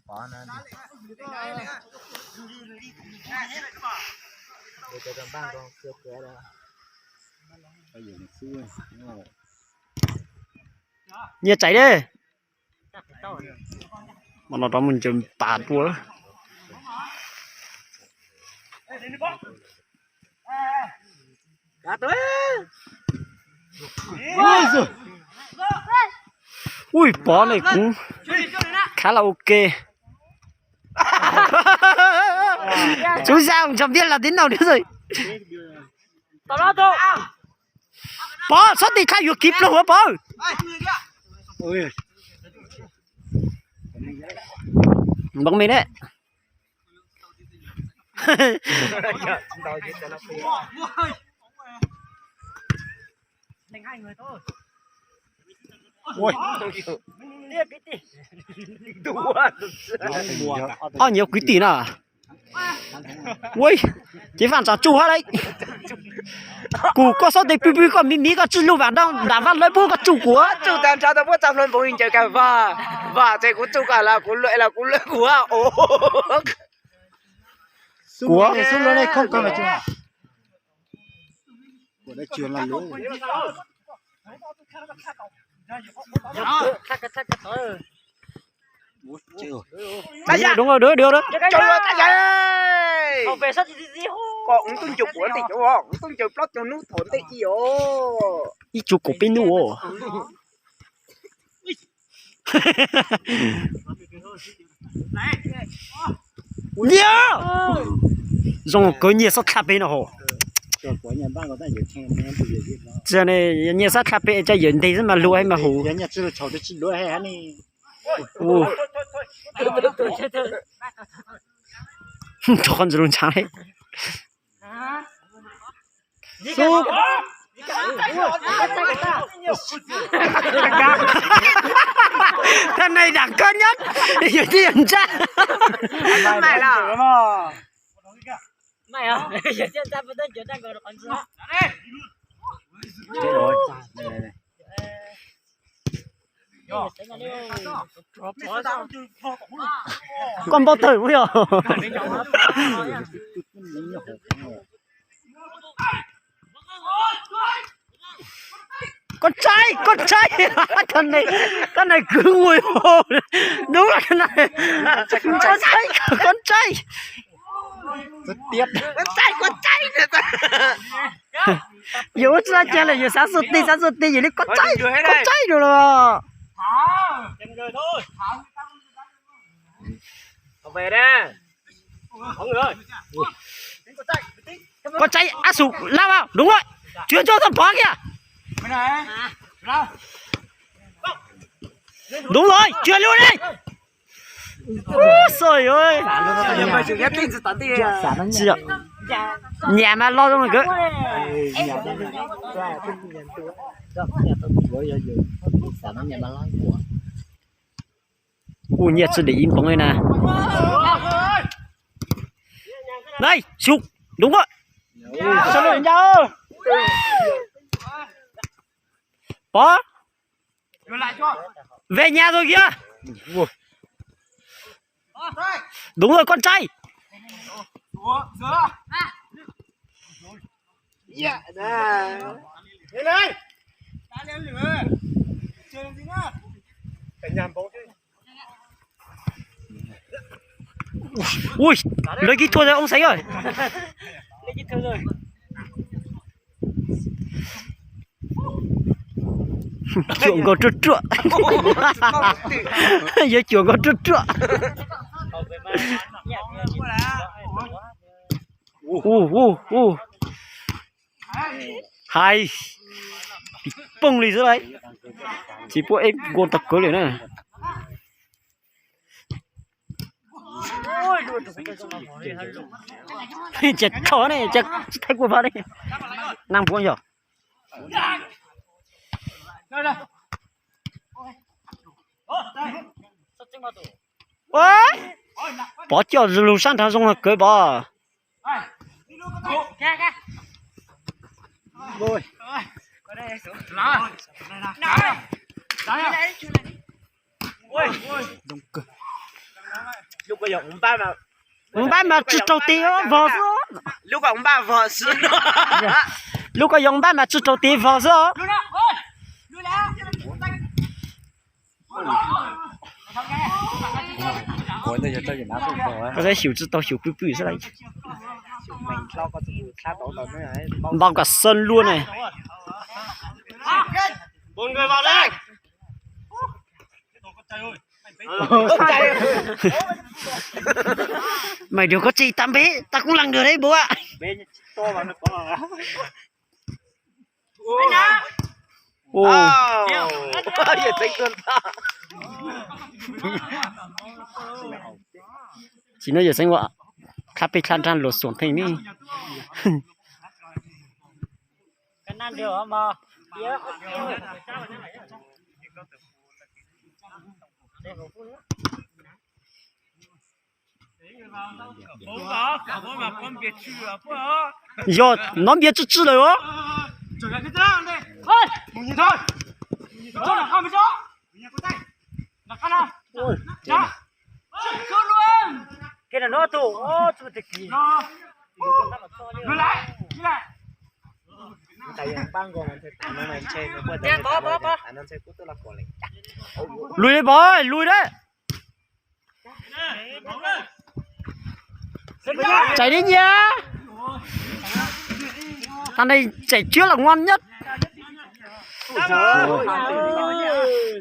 Bỏ nó để cho con băng con chưa cửa đó. Bây giờ xưa nhiệt cháy đi mà nó mình chừng tạt quá ui bó này cũng khá là ok. Chú sao chẳng biết là đến đâu nữa rồi. Bó xuất đi khai vừa kịp luôn hả bó. Bóng mình đấy. Hai người thôi. Ôi, nhiều quý tỷ nào. Ui, chỉ phản trả chủ hết đấy. Cú có số tiền pi có mí có chữ lưu vàng đâu, đã văn lấy bố có chủ của. chủ tam cha tao bố tam luôn bố hình chơi cả và thế cũng chủ cả là cũng lợi của ồ. Của số lúa này không còn là chưa? Của đây chưa là lúa. Đúng rồi, được đó. Trời ơi, ta vậy. Về sắt gì Còn tung chụp của tỷ chỗ không? Tung chụp lót cho nút thốn tỷ yếu. ý chụp của bên nụ. Nhớ. Dùng cái nhiệt sắt khắp bên nào. Giờ này nhiệt sắt khắp bên cho dân thì mà lúa hay mà hủ. Nhà chưa chầu được chỉ lúa hay hả này? Cho con run chán đấy. Súp. Thằng này đẳng cân nhất. Nhiều tiền cha. Mày là mày à? Giờ xem ta vẫn chưa ta gọi được con số. Chết rồi. Con bao tử mới à? Con trai con này cứ ngồi hồ. Đúng là cái này con trai Rất tiếc. con trai nữa ta. dù ra chơi là dù sáng sụt đi vậy đi con trai rồi là Về đây. Mọi người. con trai á sụp lao vào đúng rồi chuyển cho thằng bó kìa đúng rồi chuyển luôn đi. Trời ơi chưa nhà mà lo trong này ui nhiệt sẽ để im bóng này nè đây sụp đúng rồi sao lại nhau bó về nhà rồi kìa đúng rồi con trai dạ nè lên đây ui lấy cái thua rồi ông sấy rồi Lấy cái thơ rồi. chuộng có trượt trượt giờ chuộng có trượt trượt hay bông lì dưới đấy chỉ bộ em gôn tập cỡ này nè chết khó này chết thách của vào đây năm con nhỏ ôi bỏ cho lù san thằng xong là cưới bỏ Rồi. đông cơ lúc bây giờ ông ba mà ông ba mà chỉ trâu tí vợ số lúc ông ba vợ xứ lúc có ông ba mà chỉ trâu tí vợ số cuối tôi cho gì nó cũng rồi có thể hiểu chỉ tao hiểu bự bự thế này mình lo có gì khá tốt nữa này bao cả sân luôn này một người vào đây mày đừng có chi tắm bé ta cũng lằng được đấy bố ạ to mà nó có ô giờ tính tuần ta chỉ nói giờ sinh hoạt khắp bị khăn tràn lột xuống thành đi cái nan điều mà giờ nó biết chữ chữ rồi ó cái là nó tụ chú tịch gì tại vì bang gồm thì tạm nó này trên nó bớt anh nó sẽ cút tôi là quả này lùi đấy bố lùi đấy chạy đi nha thằng này chạy trước là ngon nhất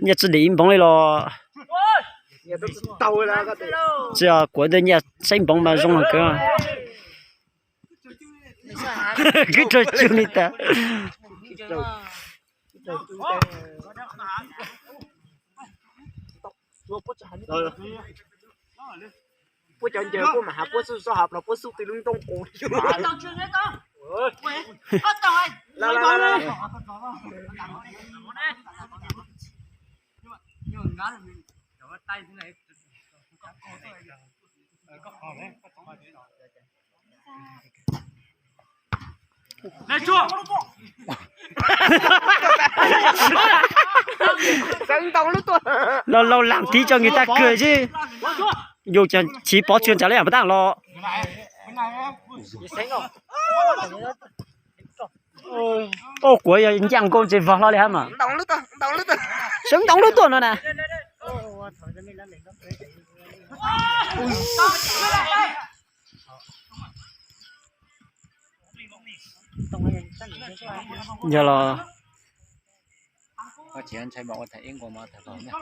nhà chỉ điểm bóng này lo nhà tôi tàu là có thể giờ cuối đời nhà xanh bóng mà rong hàng cơ cái trò chơi này ta bố chọn giờ bố mà học bố sư so học là bố sư từ lưng tông cổ la sân tông lúc tôi lâu lâu làm tí cho người ta cười chứ dù chẳng chỉ bỏ chuyện trả lời à, bất tàng lo ô của nhang con chỉ vào lo đấy mà tông lúc tôi sống đóng đối tuần rồi nè giờ là có chỉ ăn chay bỏ thấy của mà thằng đó nhá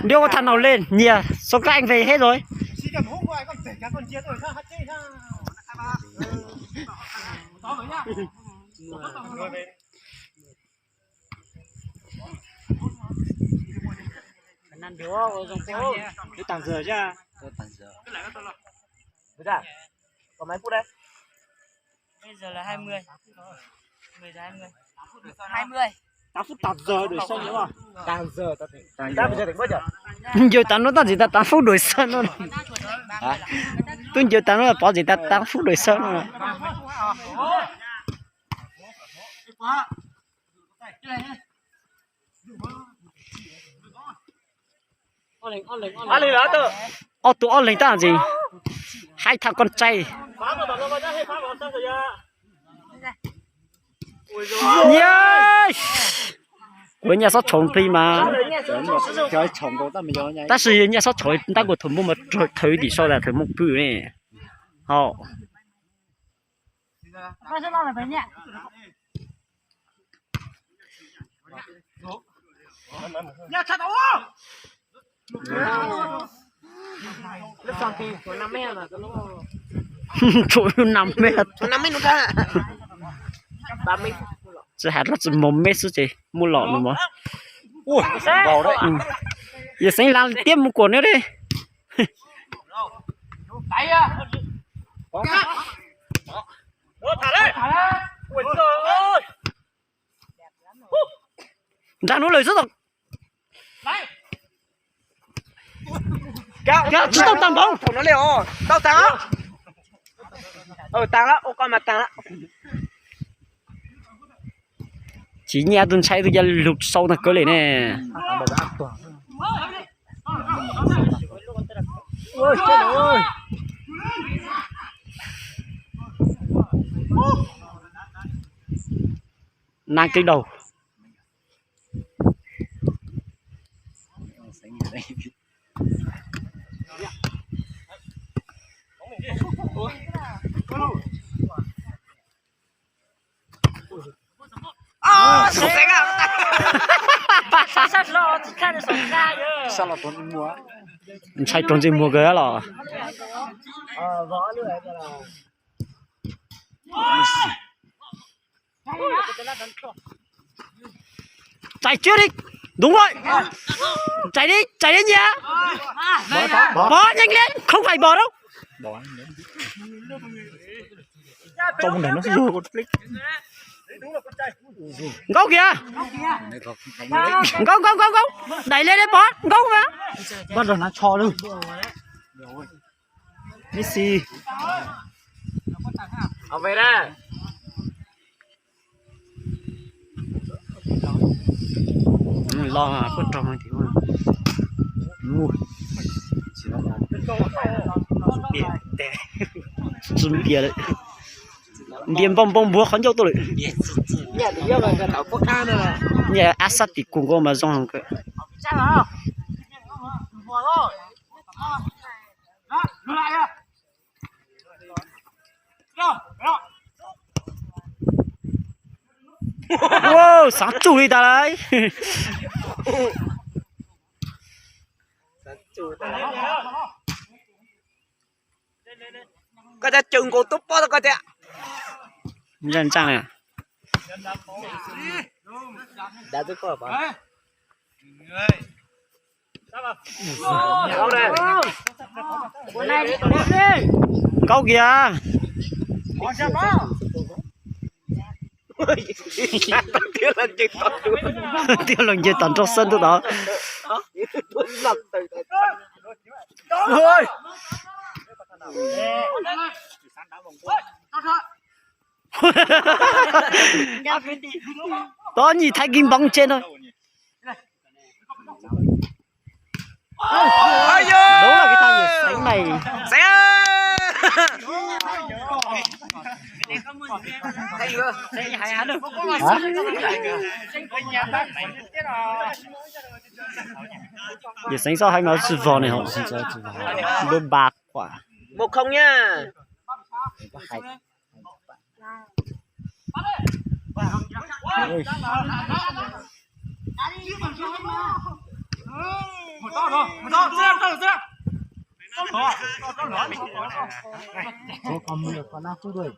đưa con thằng nào lên nhỉ số các anh về hết rồi cái nan điều dùng phố cái tàng giờ chứ tôi tận giờ được chưa còn mấy phút đấy bây giờ là 20 10 giờ 20 8 phút 8 giờ để xong nữa mà tàng giờ ta tỉnh ta bây giờ tỉnh bao giờ giờ tao nó tao chỉ ta 8 phút đổi sân luôn hả tôi giờ tao nó là bỏ chỉ ta 8 phút đổi sân luôn ăn lên đó tự ô tụi ông lấy ta làm gì hai thằng con trai yes của nhà sót trồng thì mà cái chồng của ta mình nhớ nhá 但是人家说菜那个头目嘛腿底说的头目不呢，好， nó sẽ lo là vậy nhỉ lúc xong thì còn 5 mét mà chỗ nằm mét, còn 5 mét nữa ra 30 phút这还那是没没事情，没老了嘛， ui vào đấy 也生拉点没过呢嘞， đẩy à thả đấy ui trời ơi 让侬来这种， kéo知道当帮， thằng nó liều tao tàng á tàng á ô con mà tàng á chỉ nhà tuần sai tôi giờ lục sâu thằng cái này nè, ôi chết rồi. nàng kinh đầu Sao lo看着手下哟。 sao là tuấn mua chạy trốn gì mua cái là võ nữa cái là. chạy trước đi đúng rồi chạy đi nhá bỏ nhanh lên không phải bỏ đâu bỏ trong này nó vừa con flick gấu kìa gấu đẩy lên đấy bỏ gấu mà bắt đầu nó cho luôn Messi Ông về ra. lo mà con tròn thì thôi dùng bia đấy điềm bông bông búa khốn dâu tôi Nhà thì do là cái tàu quốc an này là. nhà asat thì cùng có mà dòng cái Sao hả? Võ rồi. Đó, đưa lại nha. Đó. wow sáng chủ đi ta đấy Có cha chừng cô túp bó có cha. nhận trang này Đã giúp có bà. Đâu đây? Bữa nay đi đi. câu kìa Còn sao đó? Tiêu lần chừng tọt đuôi. tiêu lần chơi tận trong sân tôi đó Tuấn lật từ từ. ôi đó nhìn thấy kim bóng trên thôi Ôi giời. đúng là cái thằng gì sánh này Xe. Thấy chưa? gì sánh so hai máu sư vò này không đôi bạc quả 1-0 nha. có con mưa con nào cũng đuổi